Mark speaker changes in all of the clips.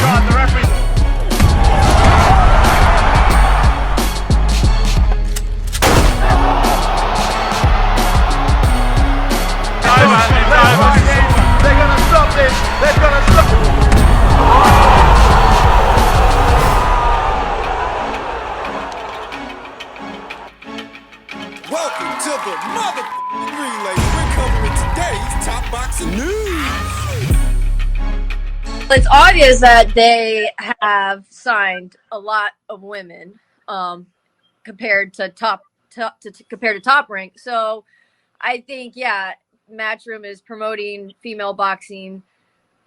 Speaker 1: Welcome to the motherfucking relay. We're covering today's top boxing news.
Speaker 2: It's obvious that they have signed a lot of women compared to top rank. So I think, Matchroom is promoting female boxing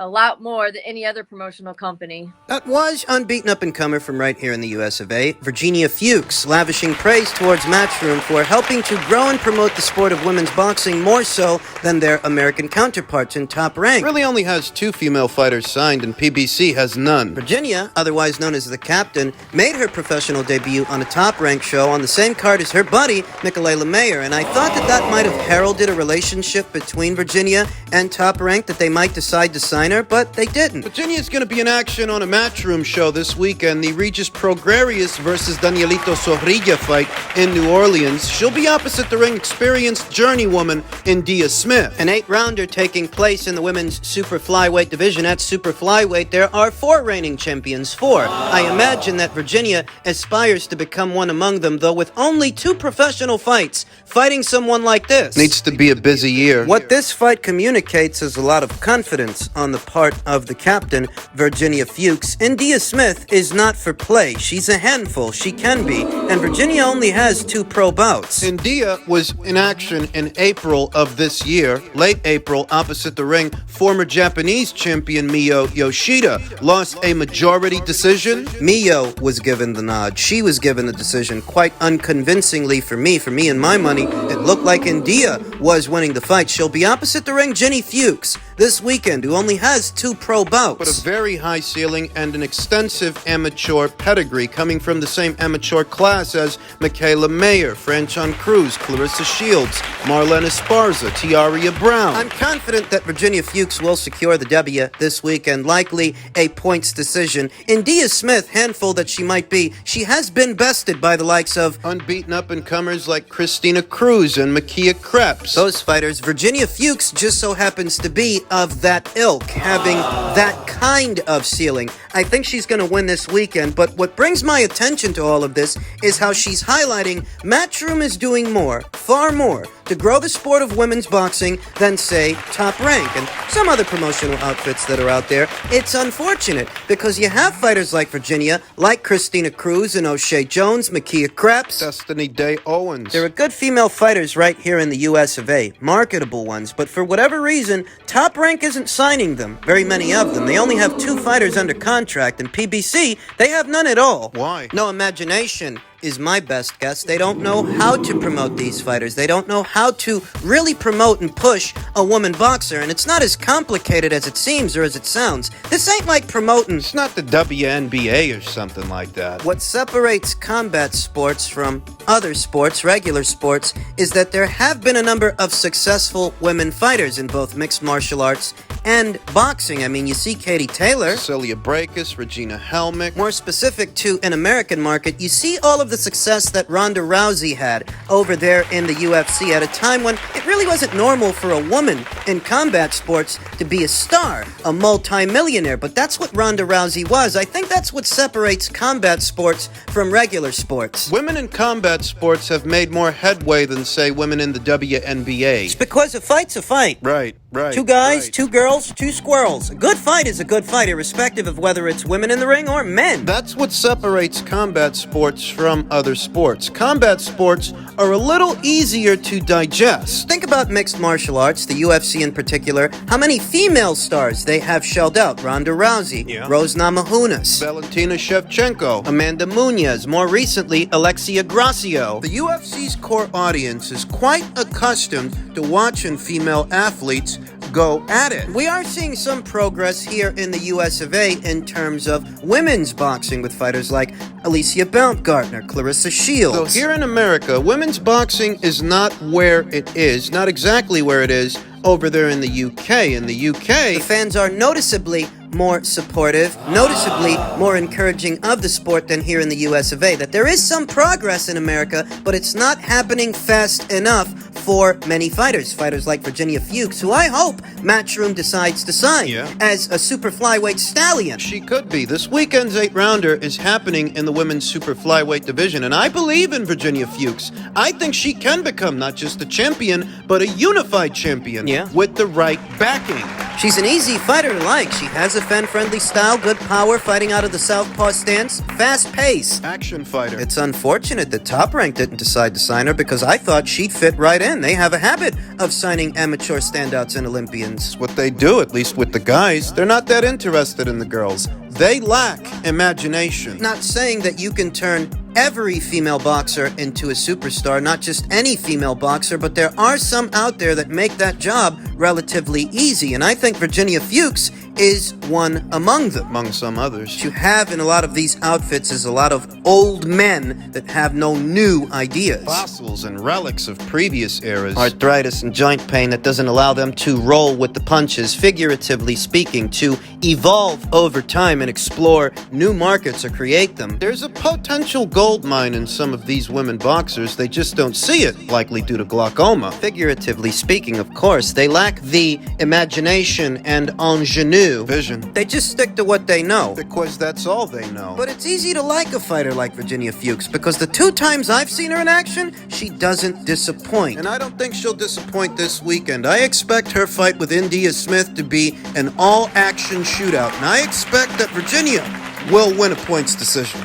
Speaker 2: a lot more than any other promotional company.
Speaker 3: That was unbeaten up-and-comer from right here in the US of A, Virginia Fuchs, lavishing praise towards Matchroom for helping to grow and promote the sport of women's boxing more so than their American counterparts in Top Rank.
Speaker 4: Really only has 2 female fighters signed, and PBC has none.
Speaker 3: Virginia, otherwise known as the Captain, made her professional debut on a Top Rank show on the same card as her buddy, Michaela Mayer, and I thought that might have heralded a relationship between Virginia and Top Rank, that they might decide to sign her, but they didn't.
Speaker 4: Virginia's going to be in action on a Matchroom show this weekend, the Regis Prograrius versus Danielito Zorrilla fight in New Orleans. She'll be opposite the ring experienced journeywoman India Smith.
Speaker 3: An 8-rounder taking place in the women's super flyweight division. At super flyweight, there are 4 reigning champions. 4. I imagine that Virginia aspires to become one among them, though with only 2 professional fights, fighting someone like this
Speaker 4: Needs to be a busy year.
Speaker 3: What this fight communicates is a lot of confidence on the part of the captain, Virginia Fuchs. India Smith is not for play. She's a handful. She can be. And Virginia only has 2 pro bouts.
Speaker 4: India was in action in April of this year, late April, opposite the ring. Former Japanese champion Miyo Yoshida lost a majority decision.
Speaker 3: Miyo was given the nod. She was given the decision quite unconvincingly for me. For me and my money, it looked like India was winning the fight. She'll be opposite the ring Jenny Fuchs this weekend, who only has 2 pro bouts.
Speaker 4: But a very high ceiling and an extensive amateur pedigree, coming from the same amateur class as Michaela Mayer, Franchon Cruz, Clarissa Shields, Marlene Esparza, Tiaria Brown.
Speaker 3: I'm confident that Virginia Fuchs will secure the W this weekend, likely a points decision. India Smith, handful that she might be, she has been bested by the likes of
Speaker 4: unbeaten up-and-comers like Christina Cruz and Makia Krebs.
Speaker 3: Those fighters. Virginia Fuchs just so happens to be of that ilk, having that kind of ceiling. I think she's going to win this weekend, but what brings my attention to all of this is how she's highlighting Matchroom is doing more, far more, to grow the sport of women's boxing than, say, Top Rank and some other promotional outfits that are out there. It's unfortunate because you have fighters like Virginia, like Christina Cruz and O'Shea Jones, Makia Krebs,
Speaker 4: Destiny Day Owens.
Speaker 3: There are good female fighters right here in the US of A, marketable ones, but for whatever reason, Top Rank isn't signing them, very many of them. They only have 2 fighters under contract, and PBC, they have none at all.
Speaker 4: Why?
Speaker 3: No imagination is my best guess. They don't know how to promote these fighters. They don't know how to really promote and push a woman boxer, and it's not as complicated as it seems or as it sounds. This ain't like promoting.
Speaker 4: It's not the WNBA or something like that.
Speaker 3: What separates combat sports from other sports, regular sports, is that there have been a number of successful women fighters in both mixed martial arts and boxing. I mean, you see Katie Taylor,
Speaker 4: Cecilia Brækhus, Regina Helmick.
Speaker 3: More specific to an American market, you see all of the success that Ronda Rousey had over there in the UFC at a time when it really wasn't normal for a woman in combat sports to be a star, a multi-millionaire, but that's what Ronda Rousey was. I think that's what separates combat sports from regular sports.
Speaker 4: Women in combat sports have made more headway than, say, women in the WNBA.
Speaker 3: It's because a fight's a fight.
Speaker 4: Right.
Speaker 3: 2 guys, 2 girls, 2 squirrels. A good fight is a good fight, irrespective of whether it's women in the ring or men.
Speaker 4: That's what separates combat sports from other sports. Combat sports are a little easier to digest.
Speaker 3: Think about mixed martial arts, the UFC in particular. How many female stars they have shelled out? Ronda Rousey, Rose Namajunas,
Speaker 4: Valentina Shevchenko,
Speaker 3: Amanda Munoz, more recently, Alexia Gracio.
Speaker 4: The UFC's core audience is quite accustomed to watching female athletes go at it.
Speaker 3: We are seeing some progress here in the US of A in terms of women's boxing with fighters like Alicia Baumgartner, Clarissa Shields.
Speaker 4: So here in America, women's boxing is not where it is, not exactly where it is over there in the UK. In the UK,
Speaker 3: the fans are noticeably more supportive, noticeably more encouraging of the sport than here in the US of A. That there is some progress in America, but it's not happening fast enough for many fighters. Fighters like Virginia Fuchs, who I hope Matchroom decides to sign as a super flyweight stallion.
Speaker 4: She could be. This weekend's 8-rounder is happening in the women's super flyweight division, and I believe in Virginia Fuchs. I think she can become not just a champion, but a unified champion with the right backing.
Speaker 3: She's an easy fighter to like. She has a fan-friendly style, good power, fighting out of the southpaw stance, fast pace.
Speaker 4: Action fighter.
Speaker 3: It's unfortunate that Top Rank didn't decide to sign her because I thought she'd fit right in. They have a habit of signing amateur standouts and Olympians.
Speaker 4: It's what they do, at least with the guys. They're not that interested in the girls. They lack imagination.
Speaker 3: Not saying that you can turn every female boxer into a superstar, not just any female boxer, but there are some out there that make that job relatively easy, and I think Virginia Fuchs is one among them.
Speaker 4: Among some others.
Speaker 3: What you have in a lot of these outfits is a lot of old men that have no new ideas.
Speaker 4: Fossils and relics of previous eras.
Speaker 3: Arthritis and joint pain that doesn't allow them to roll with the punches, figuratively speaking, to evolve over time and explore new markets or create them.
Speaker 4: There's a potential gold mine in some of these women boxers. They just don't see it, likely due to glaucoma.
Speaker 3: Figuratively speaking, of course, they lack the imagination and ingenue.
Speaker 4: Vision.
Speaker 3: They just stick to what they know.
Speaker 4: Because that's all they know.
Speaker 3: But it's easy to like a fighter like Virginia Fuchs because the 2 times I've seen her in action, she doesn't disappoint.
Speaker 4: And I don't think she'll disappoint this weekend. I expect her fight with India Smith to be an all-action shootout. And I expect that Virginia will win a points decision.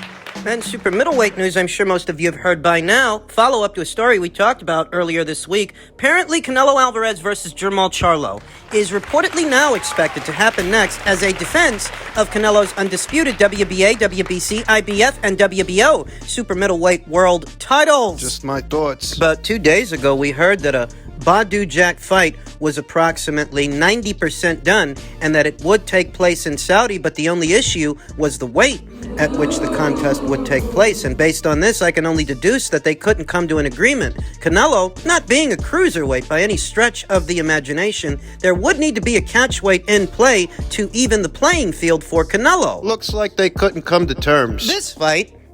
Speaker 3: And super middleweight news I'm sure most of you have heard by now. Follow up to a story we talked about earlier this week. Apparently Canelo Alvarez versus Charlo is reportedly now expected to happen next as a defense of Canelo's undisputed WBA, WBC, IBF, and WBO super middleweight world titles.
Speaker 4: Just my thoughts.
Speaker 3: About 2 days ago, we heard that a Badu Jack fight was approximately 90% done and that it would take place in Saudi, but the only issue was the weight at which the contest would take place. And based on this, I can only deduce that they couldn't come to an agreement. Canelo, not being a cruiserweight by any stretch of the imagination, there would need to be a catchweight in play to even the playing field for Canelo.
Speaker 4: Looks like they couldn't come to terms.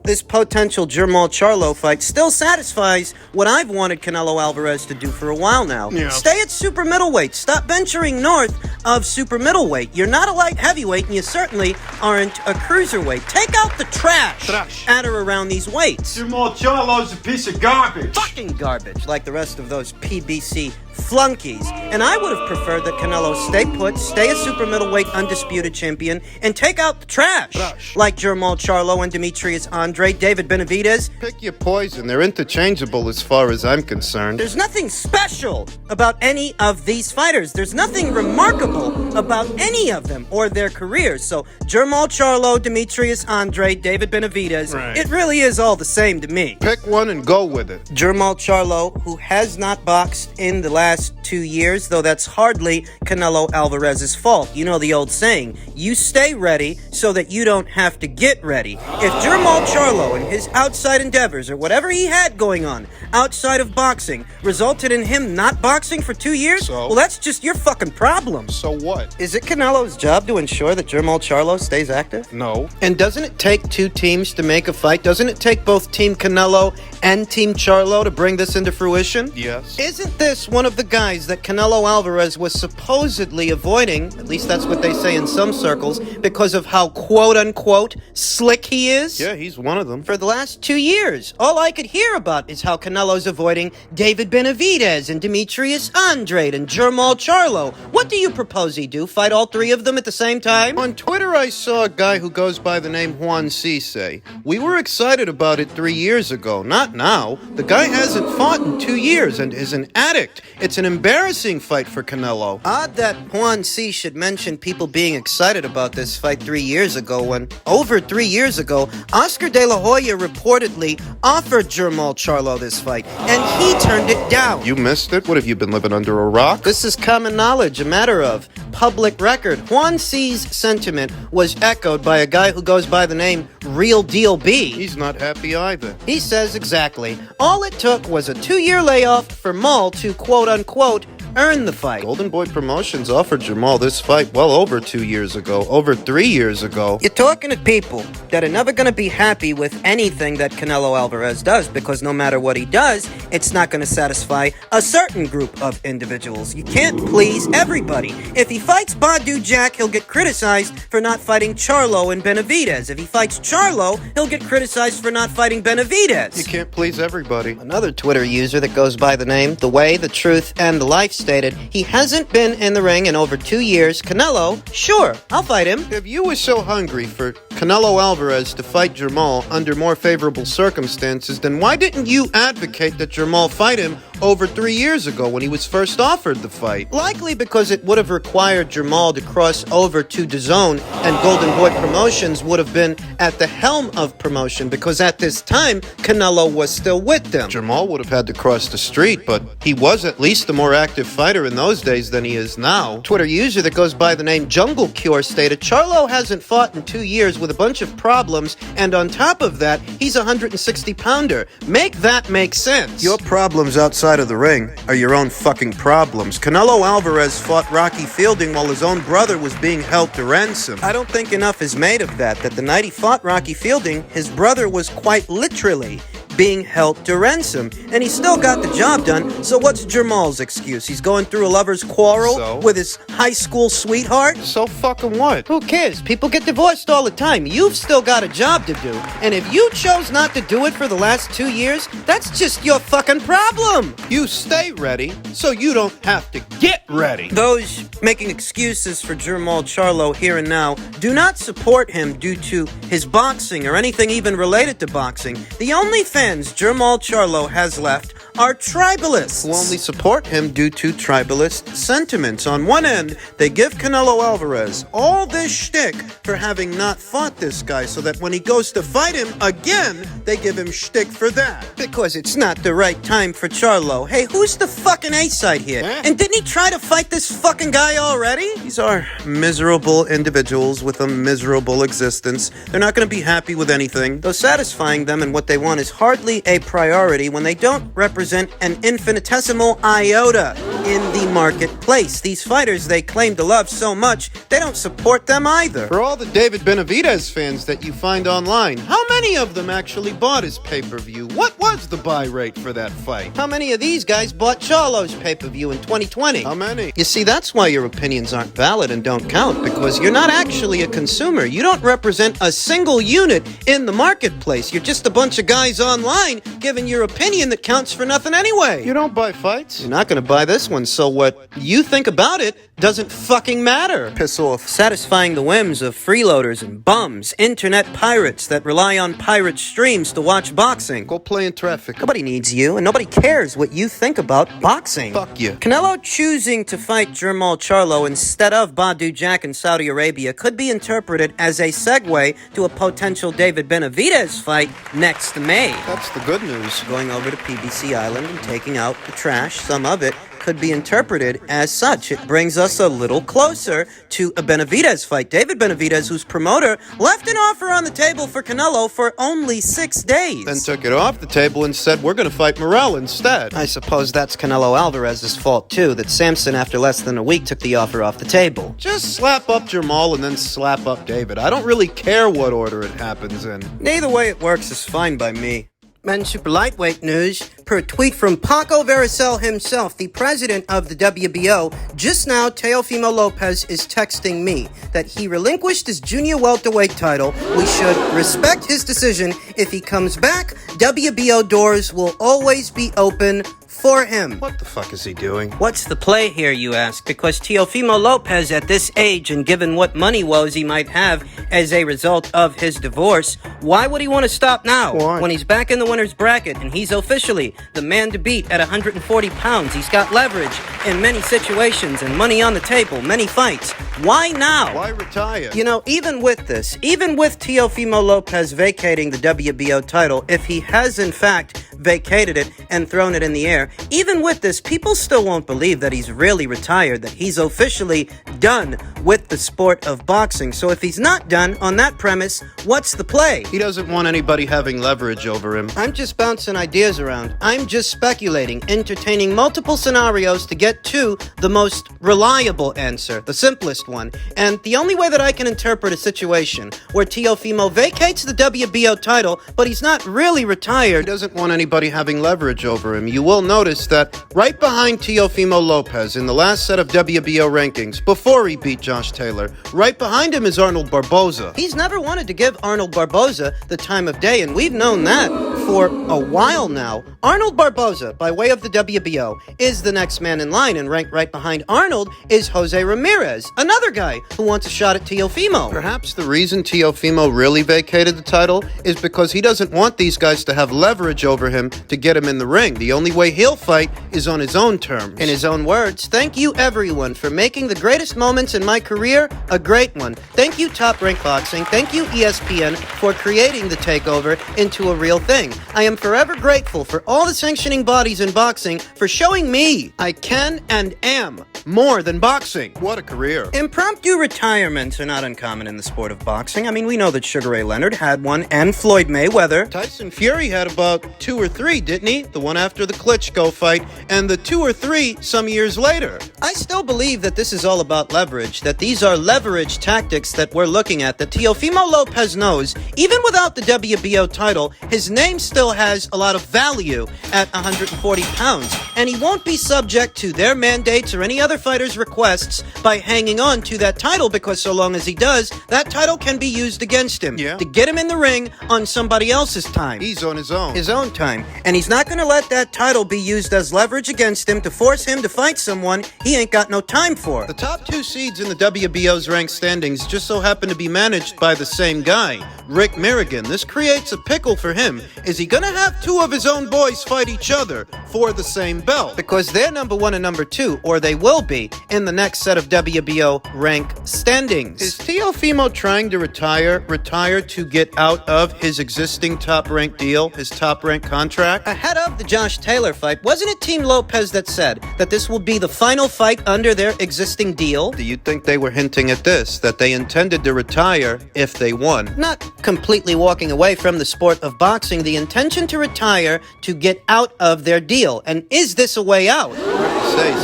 Speaker 3: This potential Charlo fight still satisfies what I've wanted Canelo Alvarez to do for a while now. Stay at super middleweight. Stop venturing north of super middleweight. You're not a light heavyweight, and you certainly aren't a cruiserweight. Take out the trash at or around these weights.
Speaker 5: Charlo's a piece of garbage.
Speaker 3: Fucking garbage, like the rest of those PBC flunkies. And I would have preferred that Canelo stay put, stay a super middleweight undisputed champion, and take out the trash. Like Charlo and Demetrius Andre, David Benavidez.
Speaker 4: Pick your poison. They're interchangeable as far as I'm concerned.
Speaker 3: There's nothing special about any of these fighters. There's nothing remarkable about any of them or their careers. So Charlo, Demetrius Andre, David Benavidez, it really is all the same to me.
Speaker 4: Pick one and go with it.
Speaker 3: Charlo, who has not boxed in the last 2 years, though that's hardly Canelo Alvarez's fault. You know the old saying, you stay ready so that you don't have to get ready. If Charlo and his outside endeavors or whatever he had going on outside of boxing resulted in him not boxing for 2 years, well, that's just your fucking problem.
Speaker 4: So what?
Speaker 3: Is it Canelo's job to ensure that Charlo stays active?
Speaker 4: No.
Speaker 3: And doesn't it take 2 teams to make a fight? Doesn't it take both Team Canelo and Team Charlo to bring this into fruition?
Speaker 4: Yes.
Speaker 3: Isn't this one of the guys that Canelo Alvarez was supposedly avoiding, at least that's what they say in some circles, because of how quote-unquote slick he is?
Speaker 4: Yeah, he's one of them.
Speaker 3: For the last 2 years, all I could hear about is how Canelo's avoiding David Benavidez and Demetrius Andre and Charlo. What do you propose he do? Fight all 3 of them at the same time?
Speaker 4: On Twitter, I saw a guy who goes by the name Juan C. say, "We were excited about it 3 years ago, not now. The guy hasn't fought in 2 years and is an addict. It's an embarrassing fight for Canelo."
Speaker 3: Odd that Juan C. should mention people being excited about this fight 3 years ago when, over 3 years ago, Oscar De La Hoya reportedly offered Charlo this fight, and he turned it down.
Speaker 4: You missed it? What, have you been living under a rock?
Speaker 3: This is common knowledge, a matter of public record. Juan C.'s sentiment was echoed by a guy who goes by the name Real Deal B.
Speaker 4: He's not happy either.
Speaker 3: He says exactly, all it took was a 2-year layoff for Mull to quote-unquote earn the fight.
Speaker 4: Golden Boy Promotions offered Jamal this fight well over 2 years ago, over 3 years ago.
Speaker 3: You're talking to people that are never going to be happy with anything that Canelo Alvarez does, because no matter what he does, it's not going to satisfy a certain group of individuals. You can't please everybody. If he fights Badu Jack, he'll get criticized for not fighting Charlo and Benavidez. If he fights Charlo, he'll get criticized for not fighting Benavidez.
Speaker 4: You can't please everybody.
Speaker 3: Another Twitter user that goes by the name The Way, The Truth, and The Life stated, he hasn't been in the ring in over 2 years. Canelo, sure, I'll fight him.
Speaker 4: If you were so hungry for Canelo Alvarez to fight Jamal under more favorable circumstances, then why didn't you advocate that Jamal fight him over 3 years ago when he was first offered the fight?
Speaker 3: Likely because it would have required Jamal to cross over to DAZN, and Golden Boy Promotions would have been at the helm of promotion, because at this time, Canelo was still with them.
Speaker 4: Jamal would have had to cross the street, but he was at least a more active fighter in those days than he is now.
Speaker 3: Twitter user that goes by the name Jungle Cure stated, Charlo hasn't fought in 2 years with a bunch of problems, and on top of that, he's a 160-pounder. Make that make sense.
Speaker 4: Your problems outside of the ring are your own fucking problems. Canelo Alvarez fought Rocky Fielding while his own brother was being held to ransom.
Speaker 3: I don't think enough is made of that the night he fought Rocky Fielding, his brother was quite literally being held to ransom, and he still got the job done. So what's Jamal's excuse? He's going through a lover's quarrel with his high school sweetheart?
Speaker 4: So fucking what?
Speaker 3: Who cares? People get divorced all the time. You've still got a job to do, and if you chose not to do it for the last 2 years, that's just your fucking problem.
Speaker 4: You stay ready so you don't have to get ready.
Speaker 3: Those making excuses for Jamal Charlo here and now do not support him due to his boxing or anything even related to boxing. The only fans Jamal Charlo has left are tribalists
Speaker 4: who only support him due to tribalist sentiments. On one end, they give Canelo Alvarez all this shtick for having not fought this guy, so that when he goes to fight him again, they give him shtick for that.
Speaker 3: Because it's not the right time for Charlo. Hey, who's the fucking A-side here? And didn't he try to fight this fucking guy already?
Speaker 4: These are miserable individuals with a miserable existence. They're not going to be happy with anything.
Speaker 3: Though satisfying them and what they want is hardly a priority when they don't represent an infinitesimal iota in the marketplace. These fighters they claim to love so much, they don't support them either.
Speaker 4: For all the David Benavidez fans that you find online, how many of them actually bought his pay-per-view? What was the buy rate for that fight?
Speaker 3: How many of these guys bought Charlo's pay-per-view in 2020?
Speaker 4: How many?
Speaker 3: You see, that's why your opinions aren't valid and don't count, because you're not actually a consumer. You don't represent a single unit in the marketplace. You're just a bunch of guys online giving your opinion that counts for nothing anyway.
Speaker 4: You don't buy fights?
Speaker 3: You're not going to buy this one, so what you think about it doesn't fucking matter.
Speaker 4: Piss off.
Speaker 3: Satisfying the whims of freeloaders and bums, internet pirates that rely on pirate streams to watch boxing.
Speaker 4: Go play in traffic.
Speaker 3: Nobody needs you, and nobody cares what you think about boxing.
Speaker 4: Fuck you.
Speaker 3: Canelo choosing to fight Jamal Charlo instead of Badu Jack in Saudi Arabia could be interpreted as a segue to a potential David Benavidez fight next May.
Speaker 4: That's the good news.
Speaker 3: Going over to PBC Island and taking out the trash, some of it could be interpreted as such. It brings us a little closer to a Benavidez fight. David Benavidez, whose promoter left an offer on the table for Canelo for only 6 days.
Speaker 4: Then took it off the table and said, we're going to fight Morrell instead.
Speaker 3: I suppose that's Canelo Alvarez's fault, too, that Samson, after less than a week, took the offer off the table.
Speaker 4: Just slap up Jamal and then slap up David. I don't really care what order it happens in.
Speaker 3: Neither way it works is fine by me. Men's super lightweight news. Per tweet from Paco Vericel himself, the president of the WBO, just now Teofimo Lopez is texting me that he relinquished his junior welterweight title. We should respect his decision. If he comes back, WBO doors will always be open for him.
Speaker 4: What the fuck is he doing?
Speaker 3: What's the play here, you ask? Because Teofimo Lopez, at this age, and given what money woes he might have as a result of his divorce, why would he want to stop now?
Speaker 4: Why?
Speaker 3: When he's back in the winner's bracket and he's officially the man to beat at 140 pounds. He's got leverage in many situations and money on the table, many fights. Why now?
Speaker 4: Why retire?
Speaker 3: You know, even with this, even with Teofimo Lopez vacating the WBO title, if he has in fact vacated it and thrown it in the air, even with this, people still won't believe that he's really retired, that he's officially done with the sport of boxing. So if he's not done on that premise, what's the play?
Speaker 4: He doesn't want anybody having leverage over him.
Speaker 3: I'm just bouncing ideas around. I'm just speculating, entertaining multiple scenarios to get to the most reliable answer, the simplest one. And the only way that I can interpret a situation where Teofimo vacates the WBO title, but he's not really retired.
Speaker 4: He doesn't want anybody having leverage over him. You will notice that right behind Teofimo Lopez in the last set of WBO rankings, before he beat Josh Taylor, right behind him is Arnold Barboza.
Speaker 3: He's never wanted to give Arnold Barboza the time of day, and we've known that for a while now. Arnold Barboza, by way of the WBO, is the next man in line, and ranked right behind Arnold is Jose Ramirez, another guy who wants a shot at Teofimo.
Speaker 4: Perhaps the reason Teofimo really vacated the title is because he doesn't want these guys to have leverage over him to get him in the ring. The only way he'll fight is on his own terms.
Speaker 3: In his own words, thank you everyone for making the greatest moments in my career a great one. Thank you Top Rank Boxing, thank you ESPN for creating the takeover into a real thing. I am forever grateful for all the sanctioning bodies in boxing for showing me I can and am more than boxing.
Speaker 4: What a career.
Speaker 3: Impromptu retirements are not uncommon in the sport of boxing. I mean, we know that Sugar Ray Leonard had one, and Floyd Mayweather.
Speaker 4: Tyson Fury had about 2 or 3, didn't he? The one after the Klitschko fight, and the 2 or 3 some years later.
Speaker 3: I still believe that this is all about leverage, that these are leverage tactics that we're looking at, that Teofimo Lopez knows, even without the WBO title, his name still has a lot of value at 140 pounds, and he won't be subject to their mandates or any other fighter's requests by hanging on to that title, because so long as he does, that title can be used against him to get him in the ring on somebody else's time.
Speaker 4: He's on his own.
Speaker 3: His own time. And he's not going to let that title be used as leverage against him to force him to fight someone he ain't got no time for.
Speaker 4: The top 2 seeds in the WBO's ranked standings just so happen to be managed by the same guy, Rick Merrigan. This creates a pickle for him. Is he going to have 2 of his own boys fight each other for the same belt?
Speaker 3: Because they're number 1 and number 2, or they will be, in the next set of WBO rank standings.
Speaker 4: Is Teofimo trying to retire to get out of his existing top-ranked deal, his top-ranked contract?
Speaker 3: Ahead of the Josh Taylor fight, wasn't it Team Lopez that said that this will be the final fight under their existing deal?
Speaker 4: Do you think they were hinting at this, that they intended to retire if they won?
Speaker 3: Not completely walking away from the sport of boxing, the intention to retire to get out of their deal. And is this a way out?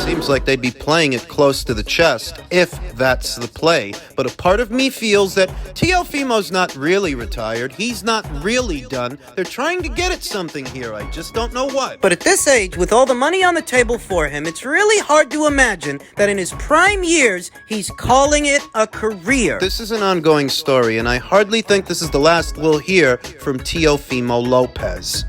Speaker 4: Seems like they'd be playing it close to the chest, if that's the play. But a part of me feels that Teofimo's not really retired. He's not really done. They're trying to get at something here. I just don't know what.
Speaker 3: But at this age, with all the money on the table for him, it's really hard to imagine that in his prime years, he's calling it a career.
Speaker 4: This is an ongoing story, and I hardly think this is the last we'll hear from Teofimo Lopez.